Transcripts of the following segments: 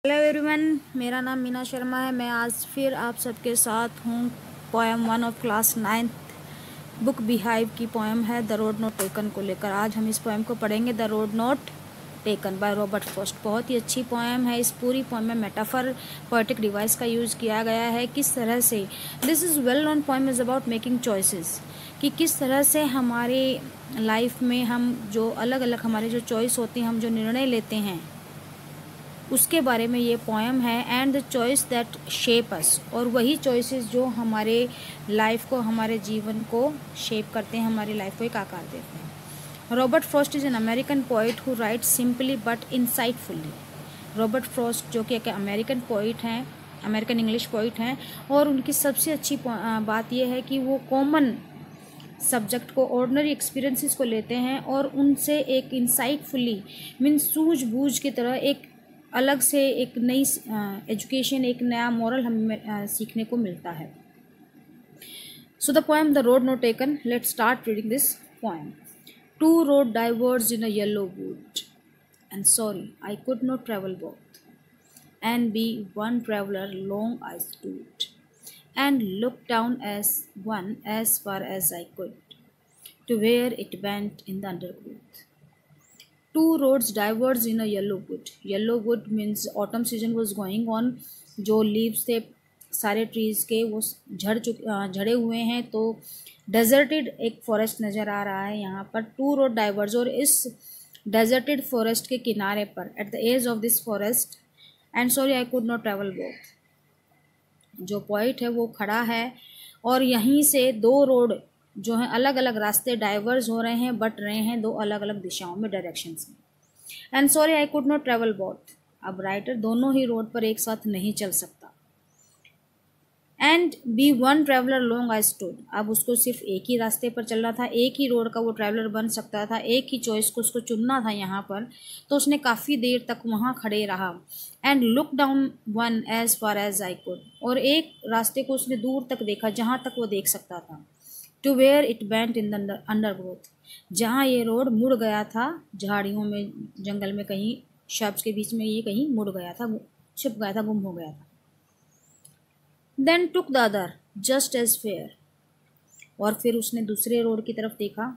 Hello everyone, मेरा नाम मीना शर्मा है। मैं आज फिर आप सबके साथ हूँ। Poem 1 of class 9th book beehive की पोएम है द रोड नॉट टेकन को लेकर। आज हम इस पोएम को पढ़ेंगे, the road not taken by Robert Frost. बहुत ही अच्छी पोएम है। इस पूरी पोएम में मेटाफर पोएटिक डिवाइस का यूज़ किया गया है। किस तरह से this is well known poem is about making choices, कि किस तरह से हमारे लाइफ में हम जो अलग अलग हमारे जो चॉइस होती हैं, हम जो निर्णय लेते हैं, उसके बारे में ये पोएम है। And the choice that shape us, और वही चॉइसेस जो हमारे लाइफ को, हमारे जीवन को शेप करते हैं, हमारी लाइफ को एक आकार देते हैं। Robert Frost is an American poet who write simply but insightfully. Robert Frost जो कि एक अमेरिकन पोइट हैं, अमेरिकन इंग्लिश पोइट हैं, और उनकी सबसे अच्छी बात यह है कि वो कॉमन सब्जेक्ट को, ऑर्डिनरी एक्सपीरियंसेस को लेते हैं और उनसे एक इंसाइटफुली मीन्स सूझबूझ की तरह एक अलग से एक नई एजुकेशन, एक नया मॉरल हमें सीखने को मिलता है। So the poem the road not taken, let start reading this poem. Two road diverge in a yellow wood, and sorry I could not travel both, and be one traveller long I stood, and looked down as one as far as I could, to where it went in the undergrowth. Two roads diverged in a yellow wood. Yellow wood means autumn season was going on. जो leaves थे सारे trees के वो झड़े हुए हैं, तो deserted एक forest नज़र आ रहा है यहाँ पर। Two road diverged, और इस deserted forest के किनारे पर, at the edge of this forest, and sorry I could not travel both, जो पॉइंट है वो खड़ा है और यहीं से दो रोड जो हैं, अलग अलग रास्ते डाइवर्स हो रहे हैं, बट रहे हैं दो अलग अलग दिशाओं में, डायरेक्शंस में। And sorry I could not travel both, अब राइटर दोनों ही रोड पर एक साथ नहीं चल सकता। And be one traveller long I stood, अब उसको सिर्फ एक ही रास्ते पर चलना था, एक ही रोड का वो ट्रैवलर बन सकता था, एक ही चॉइस को उसको चुनना था यहाँ पर, तो उसने काफ़ी देर तक वहाँ खड़े रहा। And look down one as far as I could, और एक रास्ते को उसने दूर तक देखा जहाँ तक वो देख सकता था। To where it bent in the undergrowth, जहाँ ये रोड मुड़ गया था झाड़ियों में, जंगल में, कहीं शब्स के बीच में ये कहीं मुड़ गया था, छिप गया था, गुम हो गया था। Then took the other just as fair, और फिर उसने दूसरे रोड की तरफ देखा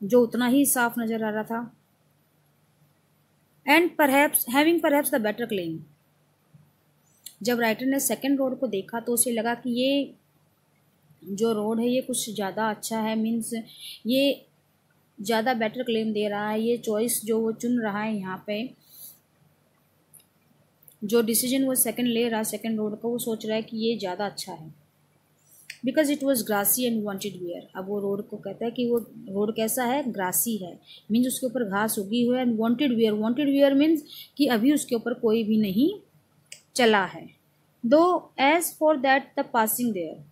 जो उतना ही साफ नजर आ रहा था। And perhaps having perhaps the better claim, जब राइटर ने सेकंड रोड को देखा तो उसे लगा कि ये जो रोड है ये कुछ ज़्यादा अच्छा है, मीन्स ये ज़्यादा बेटर क्लेम दे रहा है। ये चॉइस जो वो चुन रहा है यहाँ पे, जो डिसीजन वो सेकंड ले रहा है सेकंड रोड का, वो सोच रहा है कि ये ज़्यादा अच्छा है। Because it was grassy and wanted wear, अब वो रोड को कहता है कि वो रोड कैसा है, ग्रासी है, मीन्स उसके ऊपर घास उगी हुई है। एंड वॉन्टेड वेयर मीन्स कि अभी उसके ऊपर कोई भी नहीं चला है। Though as for that the passing there,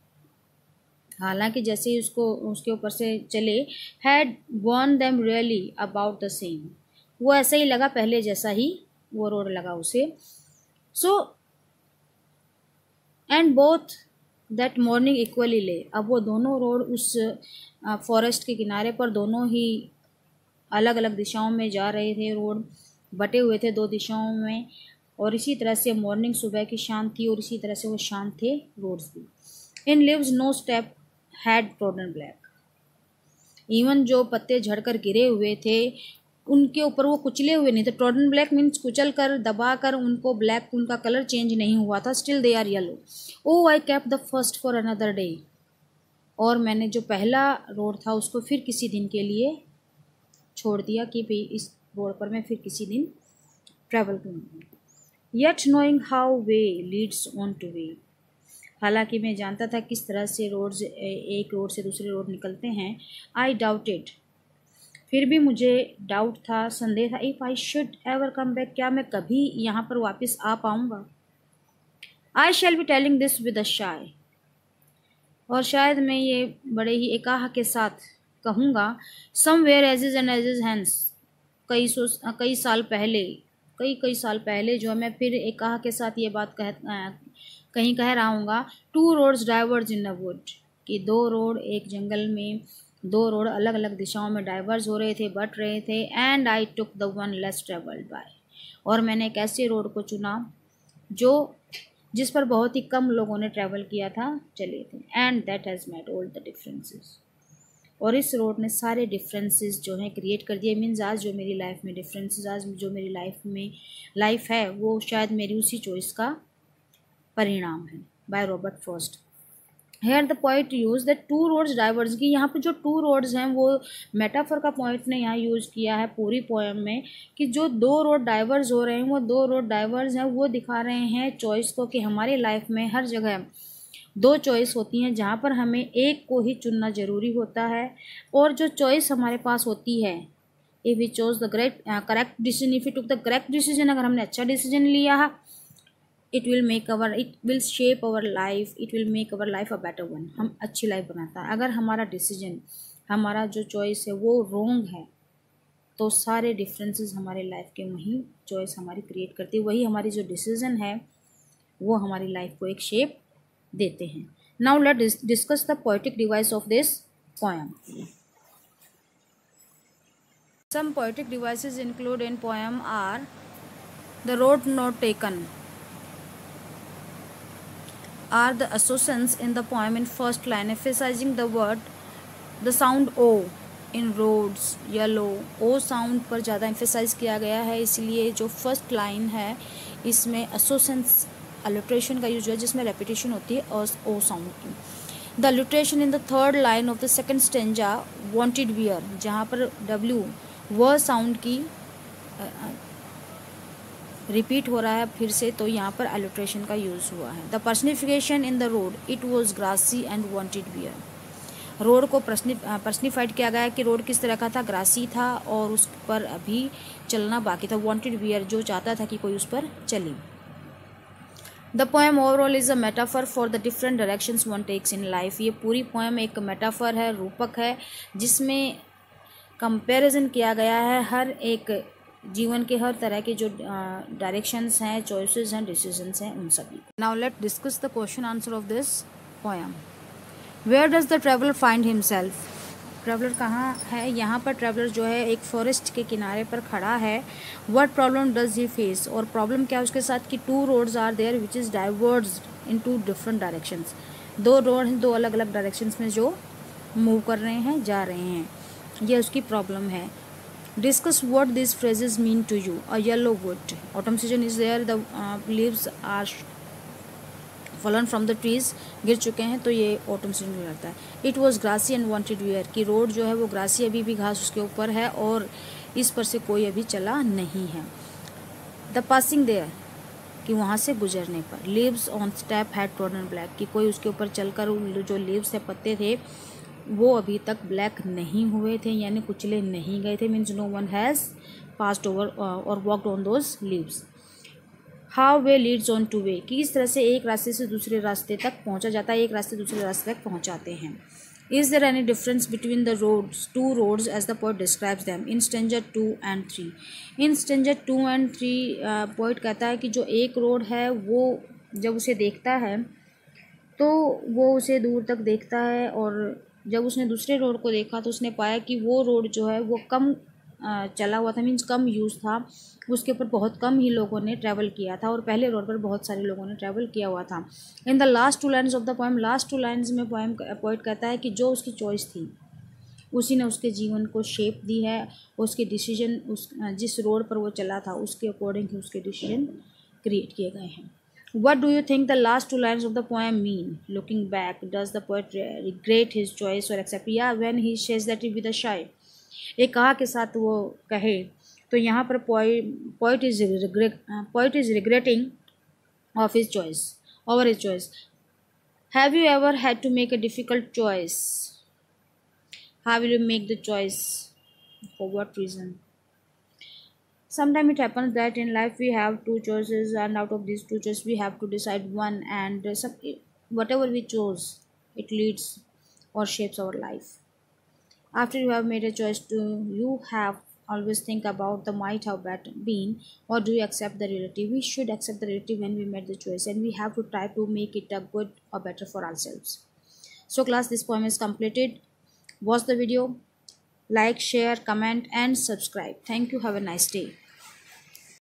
हालांकि जैसे ही उसको उसके ऊपर से चले, had gone them really about the same, वो ऐसा ही लगा पहले जैसा ही वो रोड लगा उसे। So and both that morning equally ले, अब वो दोनों रोड उस फॉरेस्ट के किनारे पर दोनों ही अलग अलग दिशाओं में जा रहे थे, रोड बटे हुए थे दो दिशाओं में, और इसी तरह से मॉर्निंग सुबह की शांत थी, और इसी तरह से वो शांत थे रोड्स भी। In leaves no step had trodden black, even जो पत्ते झड़कर गिरे हुए थे उनके ऊपर वो कुचले हुए नहीं थे। ट्रोडन ब्लैक मीन्स कुचल कर, दबा कर उनको ब्लैक, उनका कलर चेंज नहीं हुआ था, still they are yellow. Oh I kept the first for another day, और मैंने जो पहला रोड था उसको फिर किसी दिन के लिए छोड़ दिया कि भाई इस रोड पर मैं फिर किसी दिन ट्रैवल करूँगी। Yet knowing how way leads on to वे, हालांकि मैं जानता था किस तरह से रोड्स एक रोड से दूसरे रोड निकलते हैं। आई डाउटेड, फिर भी मुझे डाउट था, संदेह था। If I should ever come back, क्या मैं कभी यहाँ पर वापस आ पाऊँगा। I shall be telling this with a shy, और शायद मैं ये बड़े ही एकाह के साथ कहूँगा। Somewhere ages and ages hence, कई साल पहले जो मैं फिर एकाह के साथ ये बात कहीं कह रहा हूँगा। Two roads diverge in a wood, कि दो रोड एक जंगल में, दो रोड अलग अलग दिशाओं में डाइवर्ज हो रहे थे, बट रहे थे। And I took the one less travelled by, और मैंने एक ऐसे रोड को चुना जिस पर बहुत ही कम लोगों ने ट्रैवल किया था, चले थे, and that has made all the differences. और इस रोड ने सारे डिफरेंसेस जो हैं क्रिएट कर दिए। मीन्स आज जो मेरी लाइफ में डिफरेंसेस, आज जो मेरी लाइफ है वो शायद मेरी उसी चॉइस का परिणाम है। By Robert Frost. Here the point use that two roads diverge की, यहाँ पे जो टू रोड्स हैं वो मेटाफर का पॉइंट ने यहाँ यूज किया है पूरी पोएम में, कि जो दो रोड डाइवर्ज हो रहे हैं वो दो रोड डाइवर्ज हैं, वो दिखा रहे हैं चॉइस को कि हमारी लाइफ में हर जगह दो चॉइस होती हैं जहाँ पर हमें एक को ही चुनना ज़रूरी होता है। और जो चॉइस हमारे पास होती है, if we chose the correct decision, if you took the correct decision, अगर हमने अच्छा डिसीजन लिया, it will shape our life, it will make our life a better one। हम अच्छी लाइफ बनाता है। अगर हमारा डिसीजन, हमारा जो चॉइस है वो रॉन्ग है, तो सारे डिफरेंसेस हमारे लाइफ के वही चॉइस हमारी क्रिएट करती है, वही हमारी जो डिसीजन है वो हमारी लाइफ को एक शेप देते हैं। Now let discuss the poetic device of this poem. Some poetic devices include in poem are the road not taken are the associations in the poem in first line, emphasizing the sound o in roads, yellow, o sound पर ज़्यादा emphasize किया गया है, इसलिए जो first line है इसमें associations alliteration का यूज है जिसमें repetition होती है और o sound की। The alliteration in the third line of the second stanza, wanted where, जहाँ पर w वह साउंड की रिपीट हो रहा है फिर से, तो यहाँ पर एलिट्रेशन का यूज़ हुआ है। The personification in the road, it was grassy and wanted wear. Road को पर्सनिफाइड किया गया कि रोड किस तरह का था, ग्रासी था और उस पर अभी चलना बाकी था। वांटेड वियर जो चाहता था कि कोई उस पर चले। The poem overall is a metaphor for the different directions one takes in life. ये पूरी पोएम एक मेटाफर है, रूपक है, जिसमें कंपैरिजन किया गया है हर एक जीवन के हर तरह के जो डायरेक्शंस हैं, चॉइसेस हैं, डिसीजंस हैं, उन सभी। Now let discuss the question answer of this poem. Where does the traveller find himself. Traveller कहाँ है, यहाँ पर ट्रैवलर जो है एक फॉरेस्ट के किनारे पर खड़ा है। What problem does he face, और प्रॉब्लम क्या है उसके साथ कि two roads are there which is diverged in two different directions. दो रोड हैं, दो अलग अलग डायरेक्शंस में जो मूव कर रहे हैं, जा रहे हैं, यह उसकी प्रॉब्लम है। Discuss what these phrases mean to you. A yellow wood, autumn season is there, the leaves are fallen from the trees, गिर चुके हैं, तो ये autumn season में रहता है। It was grassy and wanted wear, कि रोड जो है वो ग्रासी, अभी भी घास उसके ऊपर है और इस पर से कोई अभी चला नहीं है। The passing there, कि वहाँ से गुजरने पर। Leaves on step had trodden black, कि कोई उसके ऊपर चलकर जो leaves थे, पत्ते थे, वो अभी तक ब्लैक नहीं हुए थे, यानी कुचले नहीं गए थे। Means no one has passed over और walked on those leaves. How way leads on to way, कि इस तरह से एक रास्ते से दूसरे रास्ते तक पहुंचा जाता है, एक रास्ते दूसरे रास्ते तक पहुंचाते हैं। Is there any difference between the roads, two roads as the poet describes them in stanza 2 and 3। In stanza 2 and 3 poet कहता है कि जो एक रोड है वो जब उसे देखता है तो वो उसे दूर तक देखता है, और जब उसने दूसरे रोड को देखा तो उसने पाया कि वो रोड जो है वो कम चला हुआ था, मीन्स कम यूज़ था, उसके ऊपर बहुत कम ही लोगों ने ट्रैवल किया था और पहले रोड पर बहुत सारे लोगों ने ट्रैवल किया हुआ था। In the last two lines of the poem, last two lines में पोएट कहता है कि जो उसकी चॉइस थी उसी ने उसके जीवन को शेप दी है, उसके डिसीजन जिस रोड पर वो चला था उसके अकॉर्डिंग ही उसके डिसीजन क्रिएट किए गए हैं। What do you think the last two lines of the poem mean? Looking back, does the poet regret his choice or accept? Yeah, when he says that with a shy, एक कहा के साथ वो कहे, तो यहाँ पर poet is regretting of his choice, over his choice. Have you ever had to make a difficult choice? How will you make the choice? For what reason? Sometimes it happens that in life we have two choices, and out of these two choices we have to decide one, and whatever we chose, it leads or shapes our life. After you have made a choice, you have always think about the might have been, or do you accept the reality? We should accept the reality when we made the choice, and we have to try to make it a good or better for ourselves. So class, this poem is completed. Watch the video, like, share, comment and subscribe. Thank you. Have a nice day.